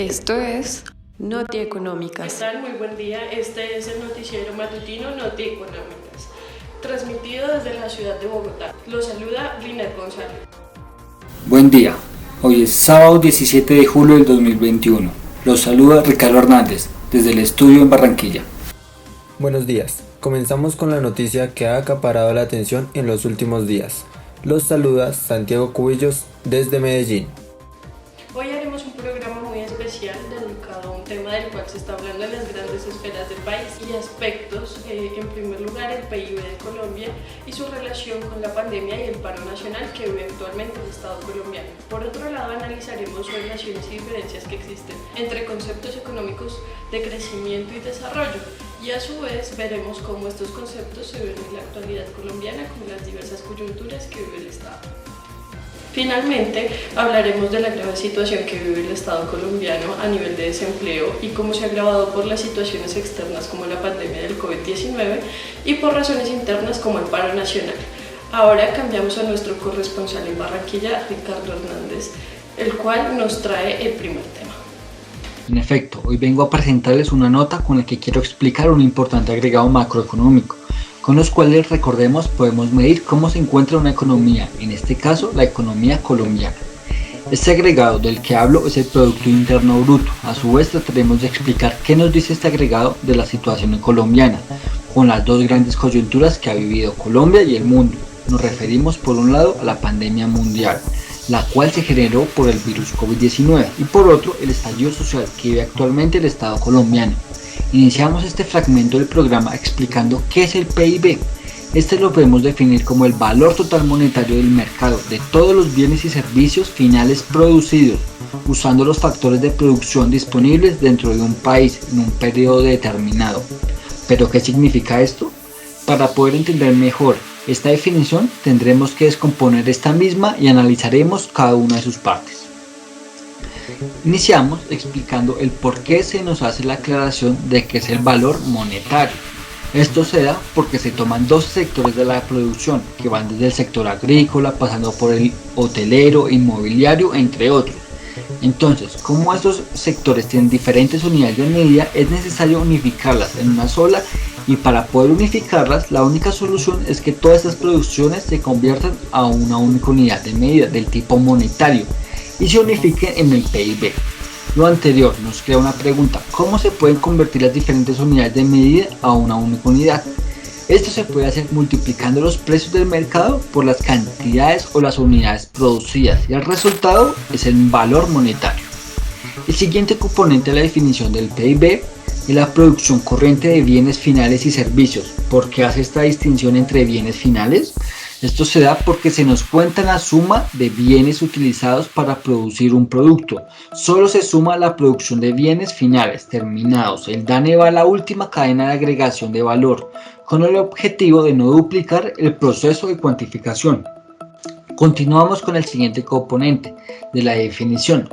Esto es Noti Económicas. ¿Qué tal? Muy buen día. Este es el noticiero matutino Noti Económicas, transmitido desde la ciudad de Bogotá. Los saluda Linet González. Buen día. Hoy es sábado 17 de julio del 2021. Los saluda Ricardo Hernández desde el estudio en Barranquilla. Buenos días. Comenzamos con la noticia que ha acaparado la atención en los últimos días. Los saluda Santiago Cubillos desde Medellín. Hoy haremos un programa muy especial dedicado a un tema del cual se está hablando en las grandes esferas del país y aspectos, en primer lugar el PIB de Colombia y su relación con la pandemia y el paro nacional que vive actualmente el Estado colombiano. Por otro lado, analizaremos relaciones y diferencias que existen entre conceptos económicos de crecimiento y desarrollo y a su vez veremos cómo estos conceptos se ven en la actualidad colombiana con las diversas coyunturas que vive el Estado. Finalmente, hablaremos de la grave situación que vive el Estado colombiano a nivel de desempleo y cómo se ha agravado por las situaciones externas como la pandemia del COVID-19 y por razones internas como el paro nacional. Ahora cambiamos a nuestro corresponsal en Barranquilla, Ricardo Hernández, el cual nos trae el primer tema. En efecto, hoy vengo a presentarles una nota con la que quiero explicar un importante agregado macroeconómico, con los cuales, recordemos, podemos medir cómo se encuentra una economía, en este caso la economía colombiana. Este agregado del que hablo es el Producto Interno Bruto. A su vez trataremos de explicar qué nos dice este agregado de la situación colombiana, con las dos grandes coyunturas que ha vivido Colombia y el mundo. Nos referimos por un lado a la pandemia mundial, la cual se generó por el virus COVID-19, y por otro el estallido social que vive actualmente el Estado colombiano. Iniciamos este fragmento del programa explicando qué es el PIB. Este lo podemos definir como el valor total monetario del mercado de todos los bienes y servicios finales producidos, usando los factores de producción disponibles dentro de un país en un periodo determinado. ¿Pero qué significa esto? Para poder entender mejor esta definición tendremos que descomponer esta misma y analizaremos cada una de sus partes. Iniciamos explicando el por qué se nos hace la aclaración de que es el valor monetario. Esto se da porque se toman dos sectores de la producción que van desde el sector agrícola pasando por el hotelero, inmobiliario, entre otros. Entonces, como estos sectores tienen diferentes unidades de medida, es necesario unificarlas en una sola, y para poder unificarlas, la única solución es que todas estas producciones se conviertan a una única unidad de medida del tipo monetario y se unifiquen en el PIB. Lo anterior nos crea una pregunta: ¿cómo se pueden convertir las diferentes unidades de medida a una única unidad? Esto se puede hacer multiplicando los precios del mercado por las cantidades o las unidades producidas, y el resultado es el valor monetario. El siguiente componente de la definición del PIB es la producción corriente de bienes finales y servicios. ¿Por qué hace esta distinción entre bienes finales? Esto se da porque se nos cuenta la suma de bienes utilizados para producir un producto. Solo se suma la producción de bienes finales terminados. El DANE va a la última cadena de agregación de valor, con el objetivo de no duplicar el proceso de cuantificación. Continuamos con el siguiente componente de la definición.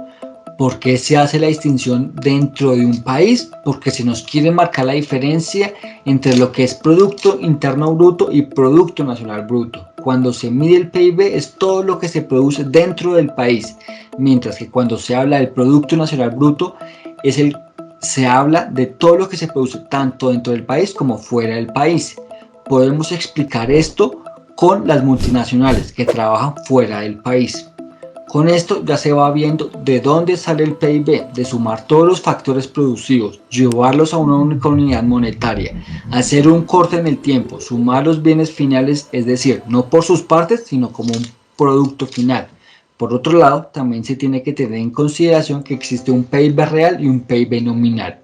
¿Por qué se hace la distinción dentro de un país? Porque se nos quiere marcar la diferencia entre lo que es Producto Interno Bruto y Producto Nacional Bruto. Cuando se mide el PIB es todo lo que se produce dentro del país, mientras que cuando se habla del Producto Nacional Bruto se habla de todo lo que se produce tanto dentro del país como fuera del país. Podemos explicar esto con las multinacionales que trabajan fuera del país. Con esto ya se va viendo de dónde sale el PIB, de sumar todos los factores productivos, llevarlos a una única unidad monetaria, hacer un corte en el tiempo, sumar los bienes finales, es decir, no por sus partes, sino como un producto final. Por otro lado, también se tiene que tener en consideración que existe un PIB real y un PIB nominal.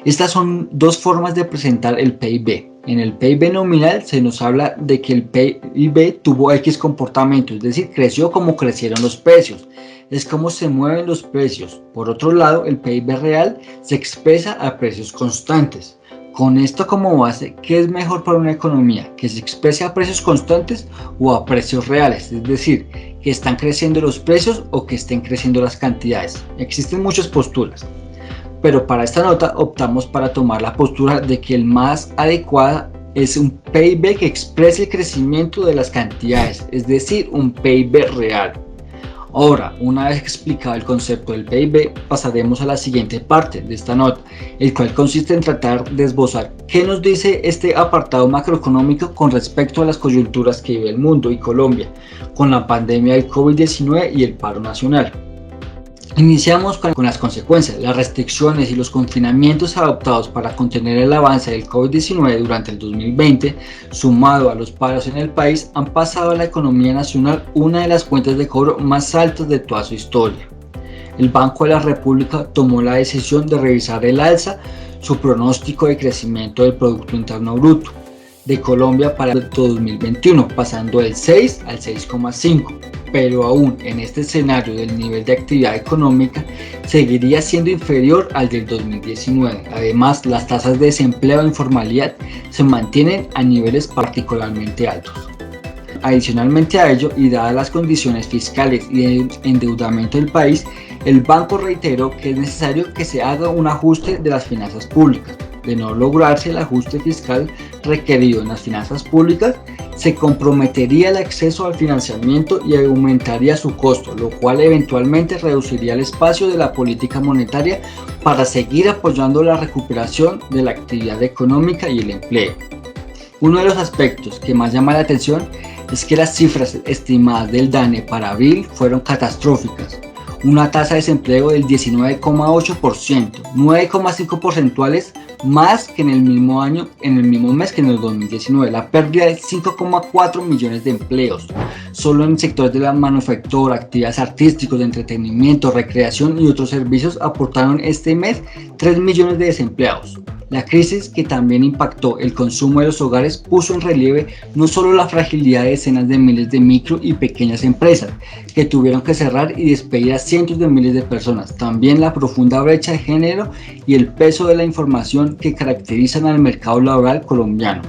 Estas son dos formas de presentar el PIB. En el PIB nominal se nos habla de que el PIB tuvo X comportamiento, es decir, creció como crecieron los precios. Es como se mueven los precios. Por otro lado, el PIB real se expresa a precios constantes. Con esto como base, ¿qué es mejor para una economía? ¿Que se exprese a precios constantes o a precios reales? Es decir, que están creciendo los precios o que estén creciendo las cantidades. Existen muchas posturas, pero para esta nota optamos para tomar la postura de que el más adecuada es un PIB que exprese el crecimiento de las cantidades, es decir, un PIB real. Ahora, una vez explicado el concepto del PIB, pasaremos a la siguiente parte de esta nota, el cual consiste en tratar de esbozar qué nos dice este apartado macroeconómico con respecto a las coyunturas que vive el mundo y Colombia, con la pandemia del COVID-19 y el paro nacional. Iniciamos con las consecuencias. Las restricciones y los confinamientos adoptados para contener el avance del COVID-19 durante el 2020, sumado a los paros en el país, han pasado a la economía nacional una de las cuentas de cobro más altas de toda su historia. El Banco de la República tomó la decisión de revisar el alza su pronóstico de crecimiento del Producto Interno Bruto de Colombia para el 2021, pasando del 6 al 6,5, pero aún en este escenario del nivel de actividad económica seguiría siendo inferior al del 2019. Además, las tasas de desempleo e informalidad se mantienen a niveles particularmente altos. Adicionalmente a ello, y dadas las condiciones fiscales y de endeudamiento del país, el banco reiteró que es necesario que se haga un ajuste de las finanzas públicas. De no lograrse el ajuste fiscal requerido en las finanzas públicas, se comprometería el acceso al financiamiento y aumentaría su costo, lo cual eventualmente reduciría el espacio de la política monetaria para seguir apoyando la recuperación de la actividad económica y el empleo. Uno de los aspectos que más llama la atención es que las cifras estimadas del DANE para abril fueron catastróficas. Una tasa de desempleo del 19,8%, 9,5 porcentuales más que en el mismo mes que en el 2019. La pérdida de 5,4 millones de empleos. Solo en el sector de la manufactura, actividades artísticas, de entretenimiento, recreación y otros servicios aportaron este mes 3 millones de desempleados. La crisis, que también impactó el consumo de los hogares, puso en relieve no solo la fragilidad de decenas de miles de micro y pequeñas empresas que tuvieron que cerrar y despedir a cientos de miles de personas, también la profunda brecha de género y el peso de la información que caracterizan al mercado laboral colombiano.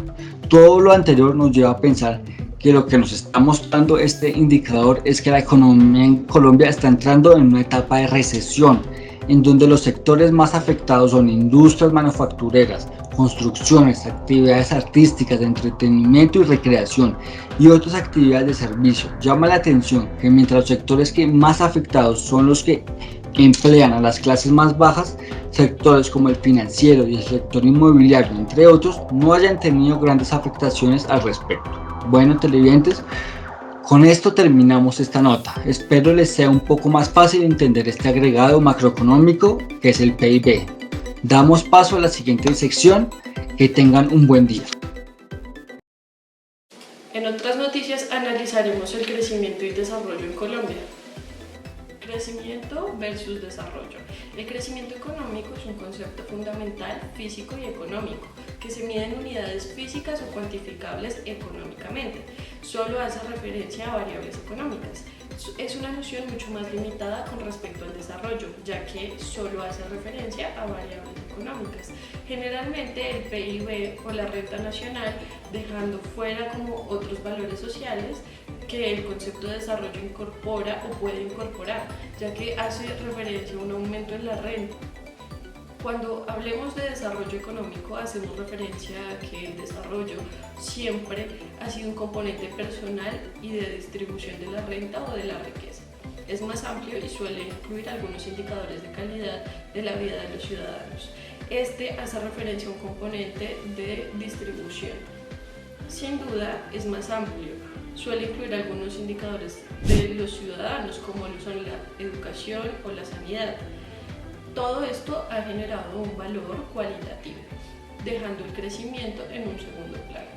Todo lo anterior nos lleva a pensar que lo que nos está mostrando este indicador es que la economía en Colombia está entrando en una etapa de recesión, en donde los sectores más afectados son industrias manufactureras, construcciones, actividades artísticas, de entretenimiento y recreación y otras actividades de servicio. Llama la atención que mientras los sectores que más afectados son los que emplean a las clases más bajas, sectores como el financiero y el sector inmobiliario, entre otros, no hayan tenido grandes afectaciones al respecto. Bueno, televidentes, con esto terminamos esta nota. Espero les sea un poco más fácil entender este agregado macroeconómico que es el PIB. Damos paso a la siguiente sección. Que tengan un buen día. En otras noticias analizaremos el crecimiento y desarrollo en Colombia. Crecimiento versus desarrollo. El crecimiento económico es un concepto fundamental, físico y económico, que se mide en unidades físicas o cuantificables económicamente. Solo hace referencia a variables económicas. Es una noción mucho más limitada con respecto al desarrollo, ya que solo hace referencia a variables económicas. Generalmente el PIB o la renta nacional, dejando fuera como otros valores sociales que el concepto de desarrollo incorpora o puede incorporar, ya que hace referencia a un aumento en la renta. Cuando hablemos de desarrollo económico, hacemos referencia a que el desarrollo siempre ha sido un componente personal y de distribución de la renta o de la riqueza. Es más amplio y suele incluir algunos indicadores de calidad de la vida de los ciudadanos. Este hace referencia a un componente de distribución. Sin duda, es más amplio. Suele incluir algunos indicadores de los ciudadanos, como lo son la educación o la sanidad. Todo esto ha generado un valor cualitativo, dejando el crecimiento en un segundo plano.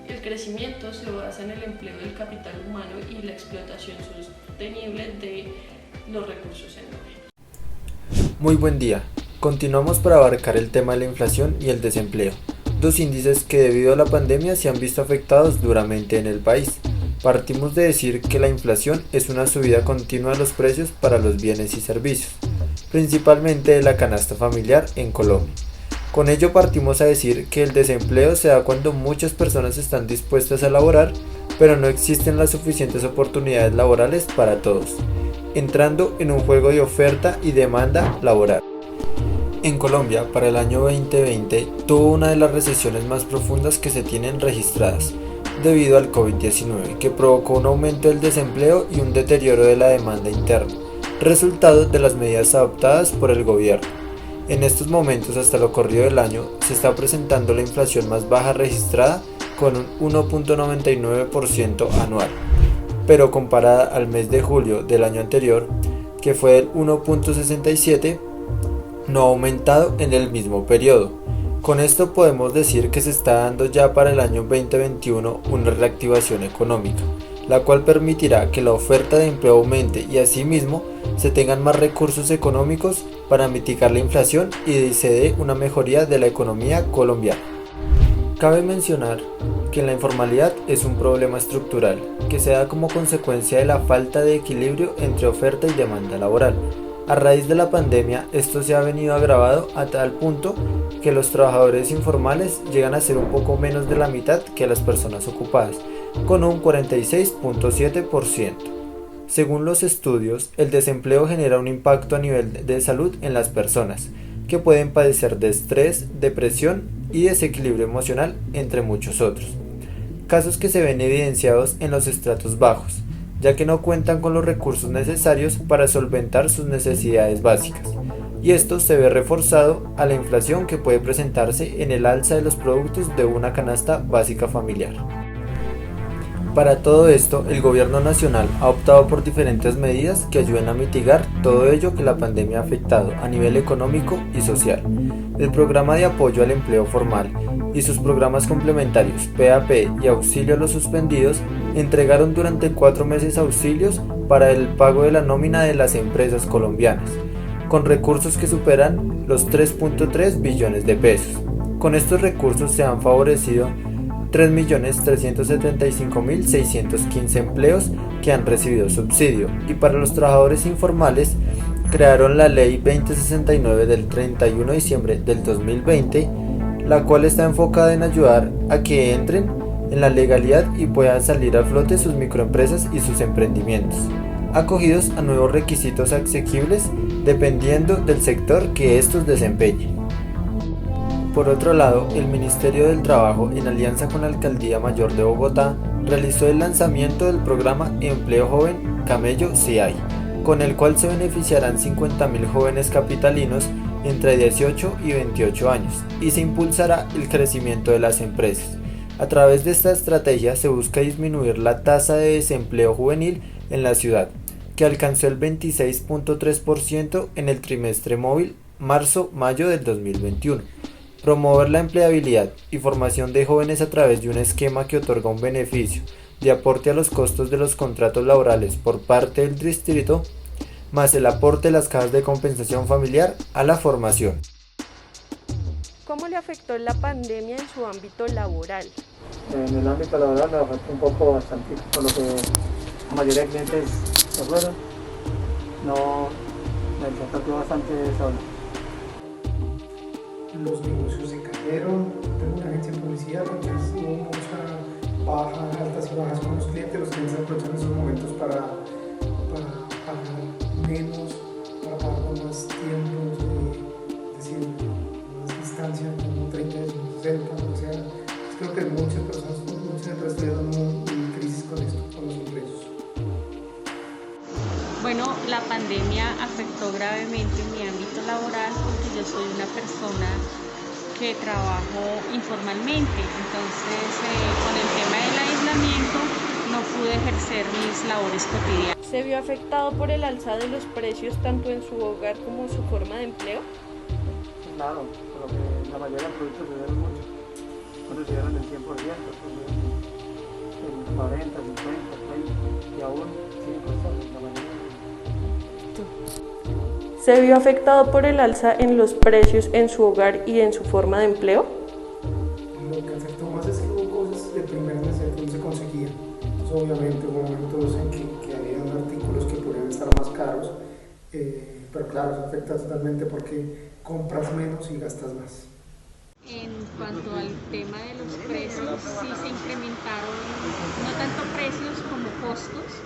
El crecimiento se basa en el empleo del capital humano y la explotación sostenible de los recursos en origen. Muy buen día. Continuamos para abarcar el tema de la inflación y el desempleo, dos índices que debido a la pandemia se han visto afectados duramente en el país. Partimos de decir que la inflación es una subida continua de los precios para los bienes y servicios, principalmente de la canasta familiar en Colombia. Con ello partimos a decir que el desempleo se da cuando muchas personas están dispuestas a laborar, pero no existen las suficientes oportunidades laborales para todos, entrando en un juego de oferta y demanda laboral. En Colombia, para el año 2020, tuvo una de las recesiones más profundas que se tienen registradas, debido al COVID-19, que provocó un aumento del desempleo y un deterioro de la demanda interna, resultado de las medidas adoptadas por el gobierno. En estos momentos, hasta lo corrido del año, se está presentando la inflación más baja registrada con un 1.99% anual, pero comparada al mes de julio del año anterior, que fue el 1.67%, no ha aumentado en el mismo periodo. Con esto podemos decir que se está dando ya para el año 2021 una reactivación económica, la cual permitirá que la oferta de empleo aumente y asimismo se tengan más recursos económicos para mitigar la inflación y se dé una mejoría de la economía colombiana. Cabe mencionar que la informalidad es un problema estructural que se da como consecuencia de la falta de equilibrio entre oferta y demanda laboral. A raíz de la pandemia, esto se ha venido agravado a tal punto que los trabajadores informales llegan a ser un poco menos de la mitad que las personas ocupadas, con un 46.7%. Según los estudios, el desempleo genera un impacto a nivel de salud en las personas, que pueden padecer de estrés, depresión y desequilibrio emocional, entre muchos otros. Casos que se ven evidenciados en los estratos bajos, ya que no cuentan con los recursos necesarios para solventar sus necesidades básicas, y esto se ve reforzado a la inflación que puede presentarse en el alza de los productos de una canasta básica familiar. Para todo esto, el gobierno nacional ha optado por diferentes medidas que ayuden a mitigar todo ello que la pandemia ha afectado a nivel económico y social. El programa de apoyo al empleo formal y sus programas complementarios PAP y auxilio a los suspendidos entregaron durante 4 meses auxilios para el pago de la nómina de las empresas colombianas, con recursos que superan los 3.3 billones de pesos. Con estos recursos se han favorecido 3.375.615 empleos que han recibido subsidio, y para los trabajadores informales crearon la Ley 2069 del 31 de diciembre del 2020, la cual está enfocada en ayudar a que entren en la legalidad y puedan salir a flote sus microempresas y sus emprendimientos, acogidos a nuevos requisitos asequibles dependiendo del sector que estos desempeñen. Por otro lado, el Ministerio del Trabajo, en alianza con la Alcaldía Mayor de Bogotá, realizó el lanzamiento del programa Empleo Joven Camello CIAI, con el cual se beneficiarán 50.000 jóvenes capitalinos entre 18 y 28 años, y se impulsará el crecimiento de las empresas. A través de esta estrategia se busca disminuir la tasa de desempleo juvenil en la ciudad, que alcanzó el 26.3% en el trimestre móvil marzo-mayo del 2021. Promover la empleabilidad y formación de jóvenes a través de un esquema que otorga un beneficio de aporte a los costos de los contratos laborales por parte del distrito, más el aporte de las cajas de compensación familiar a la formación. ¿Cómo le afectó la pandemia en su ámbito laboral? En el ámbito laboral me afectó un poco bastante, por lo que la mayoría de clientes se fueron. No, me afectó bastante solo. Los negocios se cayeron, tengo una agencia de publicidad, entonces hubo mucha baja, altas y bajas con los clientes aprovechan esos momentos para pagar menos, para pagar con más tiempos, es decir, más distancia, como 30 veces, 60, o sea, creo que muchas personas, muchas empresas tuvieron una crisis con esto, con los ingresos. Bueno, la pandemia afectó gravemente mi ámbito laboral porque yo soy una persona que trabajo informalmente, entonces con el tema del aislamiento no pude ejercer mis labores cotidianas. ¿Se vio afectado por el alza de los precios tanto en su hogar como en su forma de empleo? Claro, por lo que la mayoría de los productos subieron mucho. Cuando subieron el 100%, el 40, 50, 30 y aún 5%, la mayoría. ¿Se vio afectado por el alza en los precios en su hogar y en su forma de empleo? Lo que afectó más es que hubo cosas de primera necesidad que no se conseguían. Entonces, obviamente hubo momentos en que había artículos que podrían estar más caros, pero claro, eso afecta totalmente porque compras menos y gastas más. En cuanto al tema de los precios, sí se incrementaron no tanto precios como costos.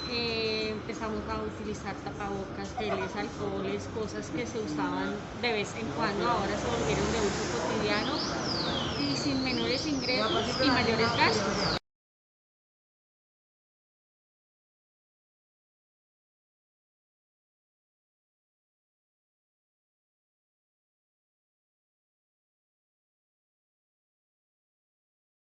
Empezamos a utilizar tapabocas, geles, alcoholes, cosas que se usaban de vez en cuando, ahora se volvieron de uso cotidiano y sin menores ingresos y mayores gastos.